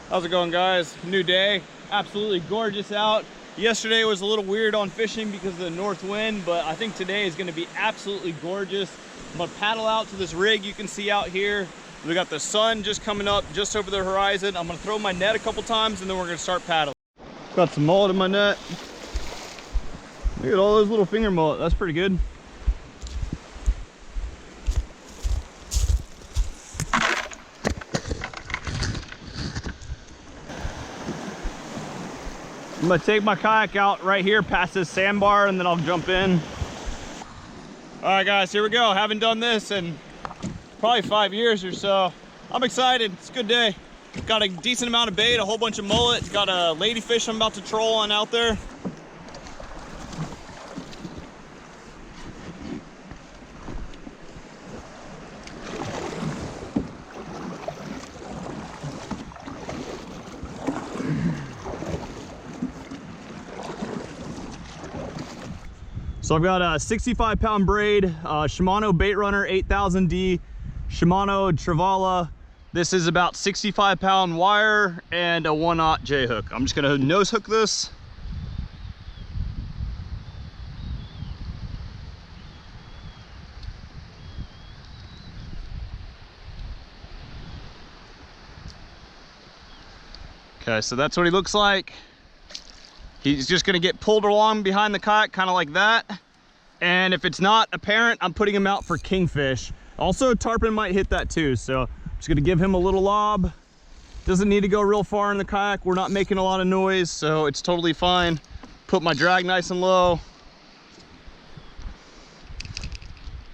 How's it going, guys? New day, absolutely gorgeous out. Yesterday was a little weird on fishing because of the north wind, but I think today is going to be absolutely gorgeous. I'm going to paddle out to this rig you can see out here. We got the sun just coming up just over the horizon. I'm going to throw my net a couple times and then we're going to start paddling. Got some mullet in my net. Look at all those little finger mullet. That's pretty good. I'm gonna take my kayak out right here past this sandbar and then I'll jump in. All right, guys, here we go. Haven't done this in probably 5 years or so. I'm excited. It's a good day. Got a decent amount of bait, a whole bunch of mullet. Got a ladyfish I'm about to troll on out there. So I've got a 65-pound braid, Shimano Bait Runner 8000D, Shimano Trevally. This is about 65-pound wire and a 1/0 J hook. I'm just gonna nose hook this. Okay, so that's what he looks like. He's just gonna get pulled along behind the kayak, kind of like that. And if it's not apparent, I'm putting him out for kingfish. Also, tarpon might hit that too, so I'm just gonna give him a little lob. Doesn't need to go real far in the kayak. We're not making a lot of noise, so it's totally fine. Put my drag nice and low.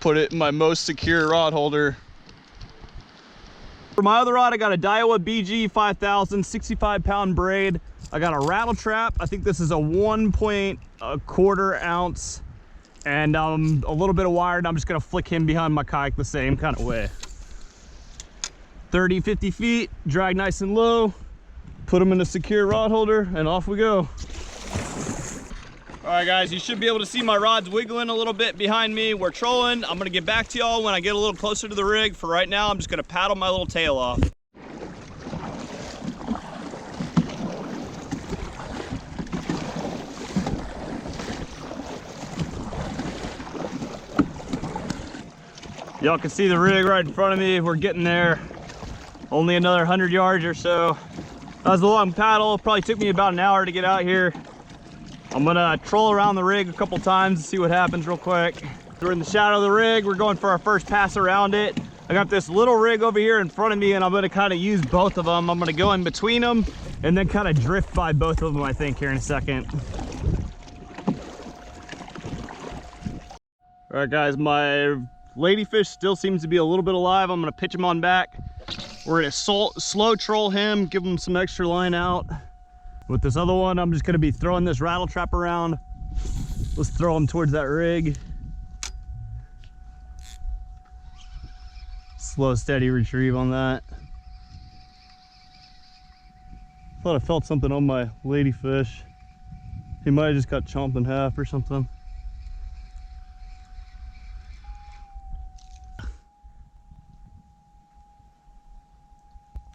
Put it in my most secure rod holder. For my other rod, I got a Daiwa BG 5000, 65-pound braid. I got a rattle trap. I think this is a 1.25 ounce, and a little bit of wire, and I'm just gonna flick him behind my kayak the same kind of way. 30, 50 feet, drag nice and low, put him in a secure rod holder, and off we go. All right, guys, you should be able to see my rods wiggling a little bit behind me. We're trolling. I'm gonna get back to y'all when I get a little closer to the rig. For right now, I'm just gonna paddle my little tail off. Y'all can see the rig right in front of me. We're getting there. Only another 100 yards or so. That was a long paddle. Probably took me about an hour to get out here. I'm gonna troll around the rig a couple times and see what happens real quick. We're in the shadow of the rig. We're going for our first pass around it. I got this little rig over here in front of me, and I'm gonna kind of use both of them. I'm gonna go in between them and then kind of drift by both of them, I think, here in a second. All right, guys, my ladyfish still seems to be a little bit alive. I'm gonna pitch him on back. We're gonna slow troll him, give him some extra line out. With this other one, I'm just gonna be throwing this rattle trap around. Let's throw him towards that rig. Slow, steady retrieve on that. Thought I felt something on my ladyfish. He might have just got chomped in half or something.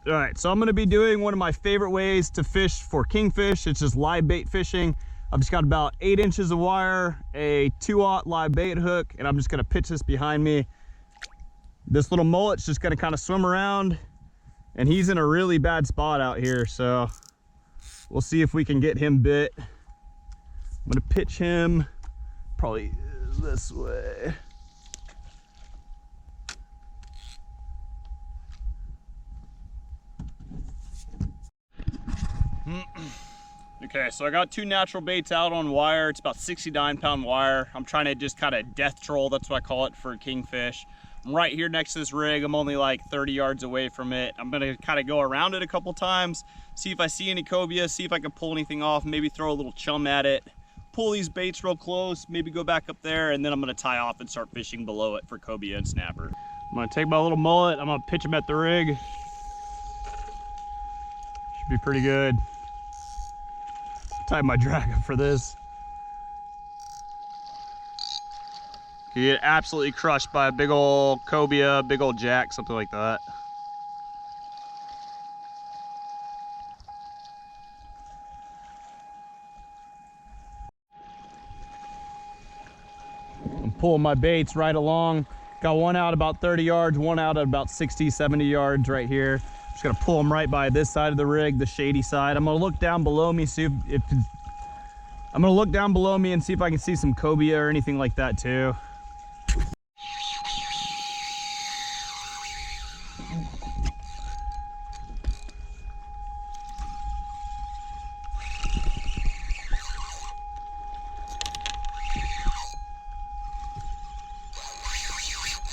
All right, so I'm gonna be doing one of my favorite ways to fish for kingfish. It's just live bait fishing. I've just got about 8 inches of wire, a 2/0 live bait hook, and I'm just gonna pitch this behind me. This little mullet's just gonna kind of swim around, and he's in a really bad spot out here, so we'll see if we can get him bit. I'm gonna pitch him probably this way. Okay, so I got 2 natural baits out on wire. It's about 69-pound wire. I'm trying to just kind of death troll, that's what I call it, for a kingfish. I'm right here next to this rig. I'm only like 30 yards away from it. I'm gonna kind of go around it a couple times, see if I see any cobia, see if I can pull anything off, maybe throw a little chum at it, pull these baits real close, maybe go back up there, and then I'm gonna tie off and start fishing below it for cobia and snapper. I'm gonna take my little mullet, I'm gonna pitch him at the rig. Should be pretty good. Tie my drag up for this. You get absolutely crushed by a big old cobia, big old jack, something like that. pulling my baits right along. Got one out about 30 yards, one out at about 60, 70 yards right here. Just gonna pull them right by this side of the rig, the shady side. I'm gonna look down below me, see if I'm gonna look down below me and see if I can see some cobia or anything like that too.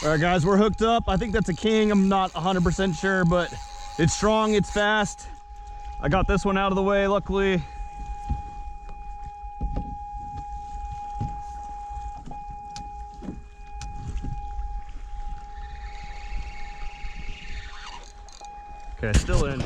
All right, guys, we're hooked up. I think that's a king. I'm not 100% sure, but it's strong, it's fast. I got this one out of the way, luckily. Okay, still in.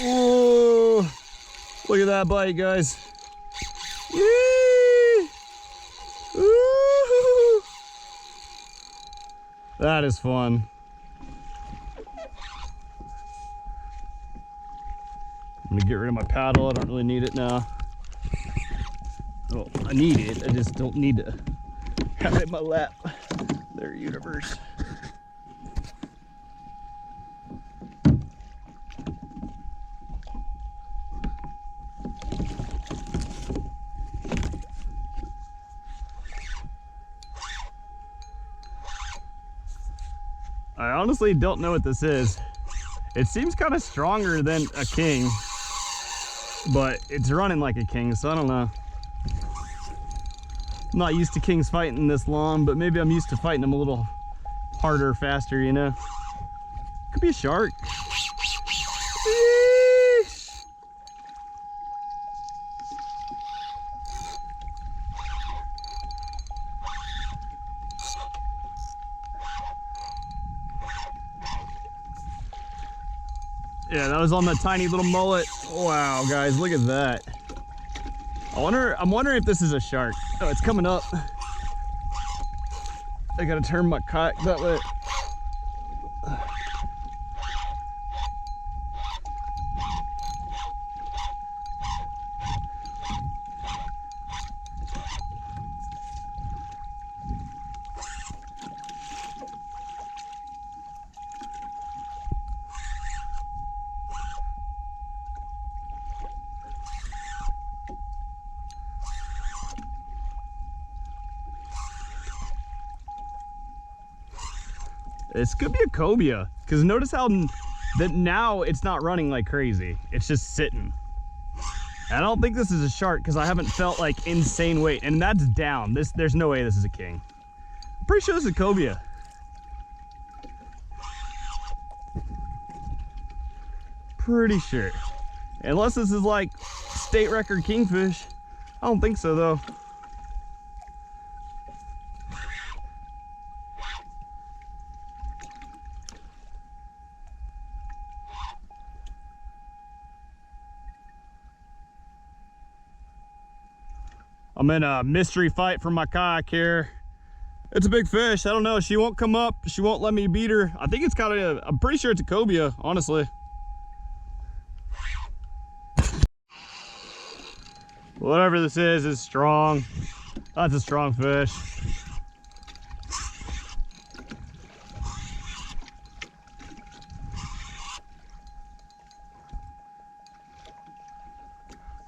Whoa, look at that bite, guys. Yee! Ooh! That is fun. I'm gonna get rid of my paddle. I don't really need it now. Well, I need it. I just don't need to have it in my lap. There, universe. I honestly don't know what this is. It seems kind of stronger than a king, but it's running like a king, so I don't know. I'm not used to kings fighting this long, but maybe I'm used to fighting them a little harder, faster, you know? Could be a shark. Yeah, that was on the tiny little mullet. Wow, guys, look at that. I'm wondering if this is a shark. Oh, it's coming up. I gotta turn my kayak that way. This could be a cobia, because notice how that now it's not running like crazy. It's just sitting. I don't think this is a shark because I haven't felt like insane weight, and that's down. There's no way this is a king. I'm pretty sure this is a cobia. Pretty sure. Unless this is like state record kingfish. I don't think so though. I'm in a mystery fight for my kayak here. It's a big fish. I don't know. She won't come up. She won't let me beat her. I think it's kind of, I'm pretty sure it's a cobia, honestly. Whatever this is strong. That's a strong fish.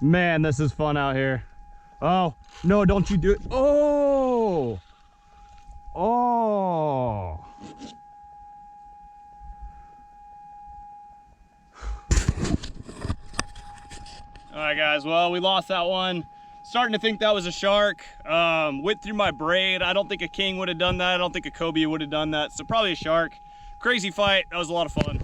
Man, this is fun out here. Oh, no, don't you do it. Oh! Oh! All right, guys, well, we lost that one. Starting to think that was a shark. Went through my braid. I don't think a king would have done that. I don't think a cobia would have done that. So probably a shark. Crazy fight. That was a lot of fun.